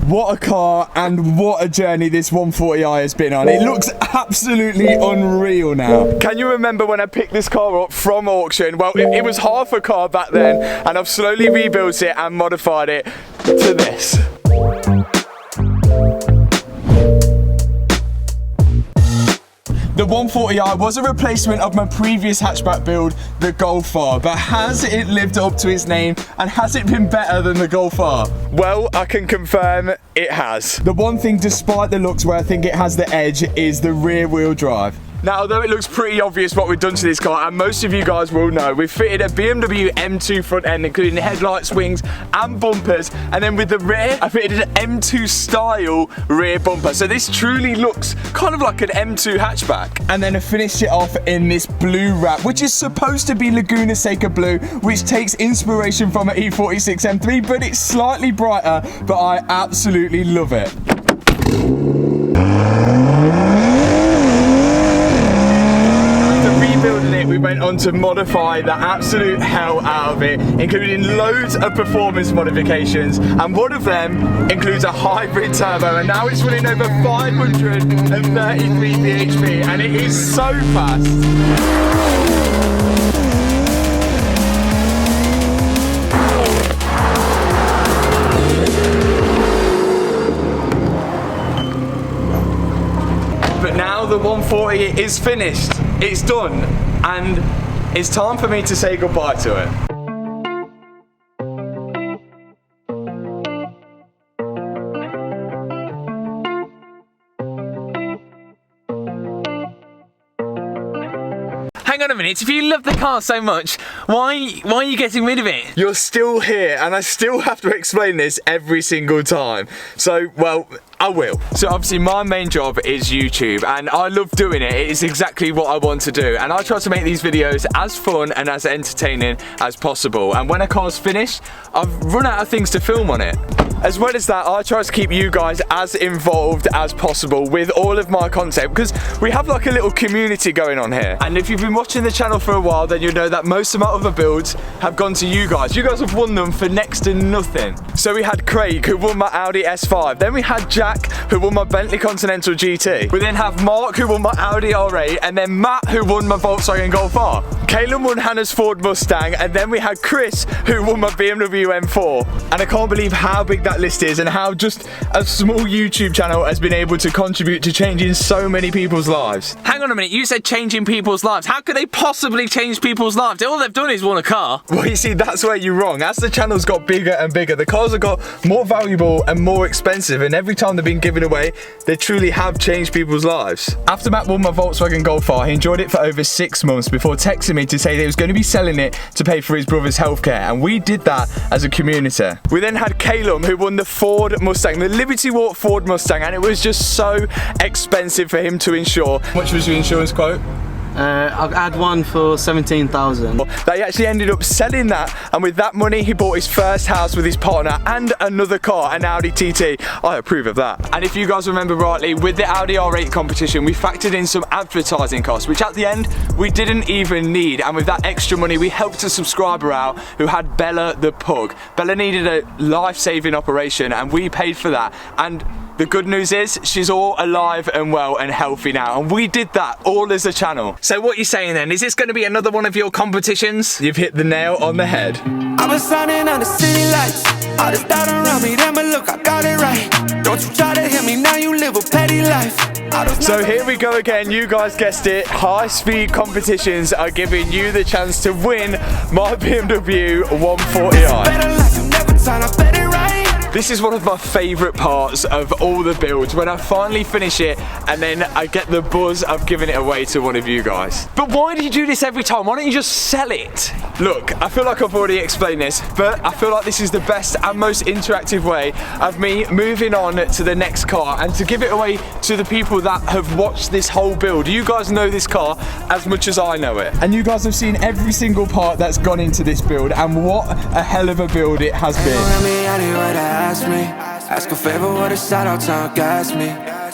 What a car and what a journey this 140i has been on. It looks absolutely unreal now. Can you remember when I picked this car up from auction? Well, it was half a car back then, and I've slowly rebuilt it and modified it to this. The 140i was a replacement of my previous hatchback build, the Golf R, but has it lived up to its name and has it been better than the Golf R? Well, I can confirm it has. The one thing, despite the looks, where I think it has the edge is the rear wheel drive. Now, although it looks pretty obvious what we've done to this car, and most of you guys will know, we've fitted a BMW M2 front end, including headlights, wings, and bumpers. And then with the rear, I fitted an M2 style rear bumper. So this truly looks kind of like an M2 hatchback. And then I finished it off in this blue wrap, which is supposed to be Laguna Seca blue, which takes inspiration from an E46 M3, but it's slightly brighter, but I absolutely love it. Rebuilding it, we went on to modify the absolute hell out of it, including loads of performance modifications, and one of them includes a hybrid turbo, and now it's running over 533 bhp, and it is so fast. But now the 140 is finished, it's done, and it's time for me to say goodbye to it. Hang on a minute, if you love the car so much, why are you getting rid of it? You're still here, and I still have to explain this every single time. So, well, I will. So obviously my main job is YouTube, and I love doing it. It is exactly what I want to do, and I try to make these videos as fun and as entertaining as possible. And when a car's finished, I've run out of things to film on it. As well as that, I try to keep you guys as involved as possible with all of my content, because we have like a little community going on here. And if you've been watching the channel for a while, then you'll know that most of my other builds have gone to you guys. You guys have won them for next to nothing. So we had Craig, who won my Audi S5. Then we had Jack, who won my Bentley Continental GT. We then have Mark, who won my Audi R8, and then Matt, who won my Volkswagen Golf R. Caleb won Hannah's Ford Mustang, and then we had Chris, who won my BMW M4. And I can't believe how big that list is, and how just a small YouTube channel has been able to contribute to changing so many people's lives. Hang on a minute, you said changing people's lives. How could they possibly change people's lives? All they've done is won a car. Well, you see, that's where you're wrong. As the channel's got bigger and bigger, the cars have got more valuable and more expensive, and every time they've been given away, they truly have changed people's lives. After Matt won my Volkswagen Golf R, he enjoyed it for over 6 months before texting me to say that he was going to be selling it to pay for his brother's healthcare, and we did that as a community. We then had Caleb, who won the Ford Mustang, the Liberty Walk Ford Mustang, and it was just so expensive for him to insure. How much was your insurance quote? I've had one for 17,000. They actually ended up selling that, and with that money he bought his first house with his partner and another car, an Audi TT. I approve of that. And if you guys remember rightly, with the Audi R8 competition, we factored in some advertising costs, which at the end we didn't even need, and with that extra money we helped a subscriber out who had Bella the pug. Bella needed a life-saving operation, and we paid for that. And the good news is, she's all alive and well and healthy now, and we did that all as a channel. So what are you saying then? Is this going to be another one of your competitions? You've hit the nail on the head. I was signing on the city lights. All this doubt around me, then but look, I got it right. Don't you try to hit me, now you live a petty life. So here we go again, you guys guessed it. High speed competitions are giving you the chance to win my BMW 140i. This is one of my favourite parts of all the builds, when I finally finish it and then I get the buzz of giving it away to one of you guys. But why do you do this every time? Why don't you just sell it? Look, I feel like I've already explained this, but I feel like this is the best and most interactive way of me moving on to the next car and to give it away to the people that have watched this whole build. You guys know this car as much as I know it. And you guys have seen every single part that's gone into this build, and what a hell of a build it has been. Ask me, ask a favor, what a shout out to gas me.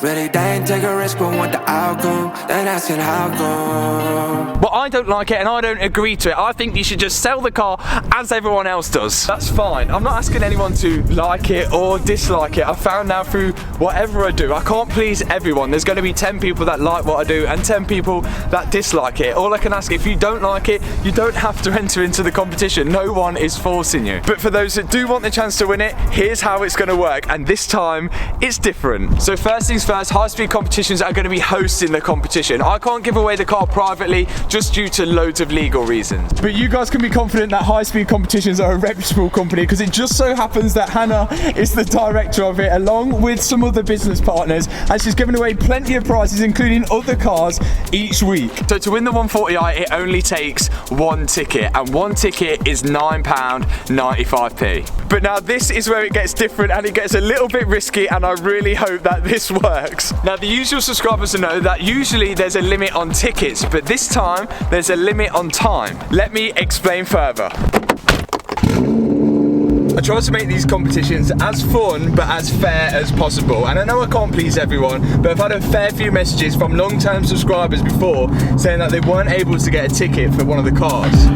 Really, they ain't take a risk, but want the outcome. Then asking how come. But I don't like it and I don't agree to it. I think you should just sell the car as everyone else does. That's fine. I'm not asking anyone to like it or dislike it. I found now through whatever I do, I can't please everyone. There's going to be 10 people that like what I do and 10 people that dislike it. All I can ask, if you don't like it, you don't have to enter into the competition. No one is forcing you. But for those that do want the chance to win it, here's how it's going to work. And this time, it's different. So first things first, high-speed competitions are going to be hosting the competition. I can't give away the car privately just due to loads of legal reasons. But you guys can be confident that high-speed competitions are a reputable company because it just so happens that Hannah is the director of it along with some other business partners, and she's giving away plenty of prizes including other cars each week. So to win the 140i, it only takes one ticket, and one ticket is £9.95p. But now this is where it gets different and it gets a little bit risky, and I really hope that this works. Now the usual subscribers will know that usually there's a limit on tickets, but this time there's a limit on time. Let me explain further. I try to make these competitions as fun but as fair as possible, and I know I can't please everyone, but I've had a fair few messages from long-term subscribers before saying that they weren't able to get a ticket for one of the cars.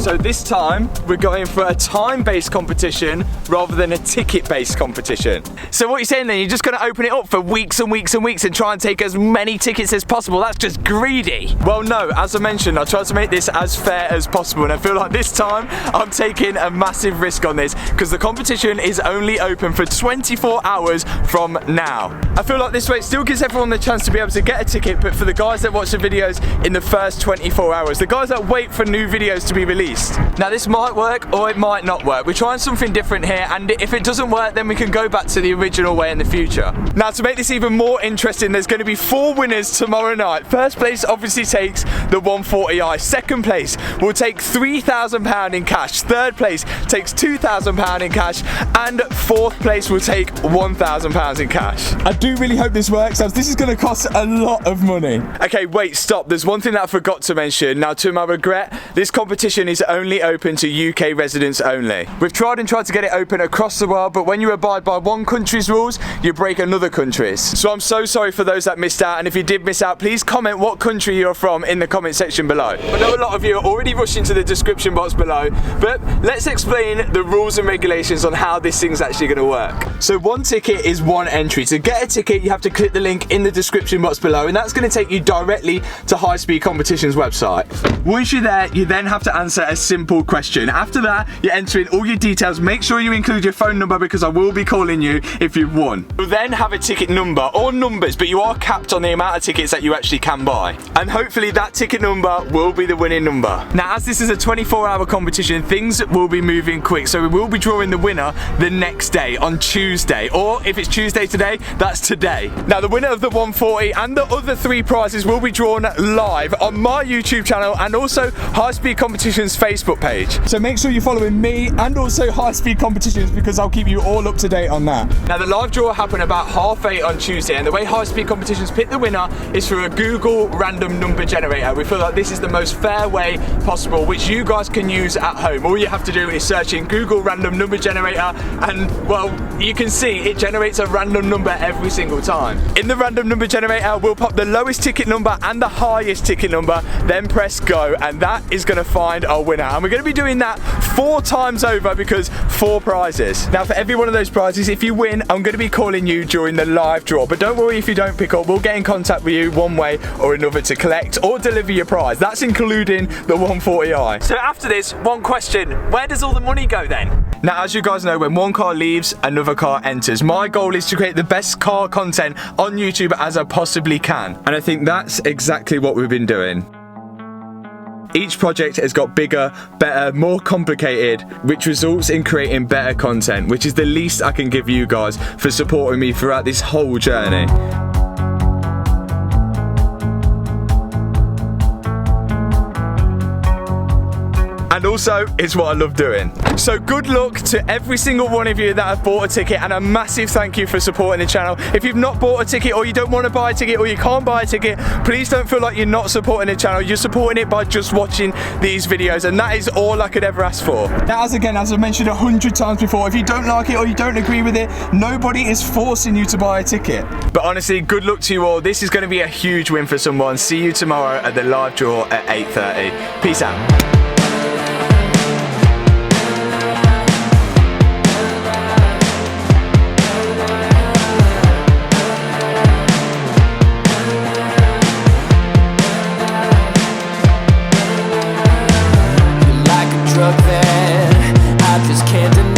So this time, we're going for a time-based competition rather than a ticket-based competition. So what you're saying then, you're just gonna open it up for weeks and weeks and weeks and try and take as many tickets as possible? That's just greedy. Well, no, as I mentioned, I tried to make this as fair as possible, and I feel like this time, I'm taking a massive risk on this because the competition is only open for 24 hours from now. I feel like this way it still gives everyone the chance to be able to get a ticket, but for the guys that watch the videos in the first 24 hours, the guys that wait for new videos to be released. Now this might work or it might not work. We're trying something different here, and if it doesn't work, then we can go back to the original way in the future. Now to make this even more interesting, there's going to be 4 winners tomorrow night. First place obviously takes the 140i. Second place will take £3,000 in cash. Third place takes £2,000 in cash, and fourth place will take £1,000 in cash. I do really hope this works, as this is going to cost a lot of money. Okay, wait, stop. There's one thing that I forgot to mention. Now to my regret, this competition is only open to UK residents only. We've tried to get it open across the world, but when you abide by one country's rules, you break another country's. So I'm so sorry for those that missed out, and if you did miss out, please comment what country you're from in the comment section below. I know a lot of you are already rushing to the description box below, but let's explain the rules and regulations on how this thing's actually going to work. So one ticket is one entry. To get a ticket, you have to click the link in the description box below, and that's going to take you directly to High Speed Competition's website. Once you're there, you then have to answer a simple question. After that, you enter in all your details. Make sure you include your phone number because I will be calling you if you've won. You'll then have a ticket number or numbers, but you are capped on the amount of tickets that you actually can buy. And hopefully that ticket number will be the winning number. Now, as this is a 24-hour competition, things will be moving quick. So we will be drawing the winner the next day on Tuesday, or if it's Tuesday today, that's today. Now, the winner of the 140 and the other 3 prizes will be drawn live on my YouTube channel and also High Speed Competition's Facebook page. So make sure you're following me and also High Speed Competitions because I'll keep you all up to date on that. Now the live draw will happen about 8:30 on Tuesday, and the way High Speed Competitions pick the winner is through a Google random number generator. We feel like this is the most fair way possible, which you guys can use at home. All you have to do is search in Google random number generator, and well, you can see it generates a random number every single time. In the random number generator, we'll pop the lowest ticket number and the highest ticket number, then press go, and that is going to find our winner. And we're going to be doing that 4 times over because 4 prizes. Now for every one of those prizes, if you win, I'm going to be calling you during the live draw, but don't worry if you don't pick up. We'll get in contact with you one way or another to collect or deliver your prize. That's including the 140i. So after this, one question: where does all the money go then? Now, as you guys know, when one car leaves, another car enters. My goal is to create the best car content on YouTube as I possibly can, and I think that's exactly what we've been doing. Each project has got bigger, better, more complicated, which results in creating better content, which is the least I can give you guys for supporting me throughout this whole journey. And and also it's what I love doing. So good luck to every single one of you that have bought a ticket, and a massive thank you for supporting the channel. If you've not bought a ticket, or you don't want to buy a ticket, or you can't buy a ticket, please don't feel like you're not supporting the channel. You're supporting it by just watching these videos, and that is all I could ever ask for. Now, as I mentioned 100 times before, if you don't like it or you don't agree with it, nobody is forcing you to buy a ticket. But honestly, good luck to you all. This is going to be a huge win for someone. See you tomorrow at the live draw at 8:30. Peace out. Drug that I just can't deny.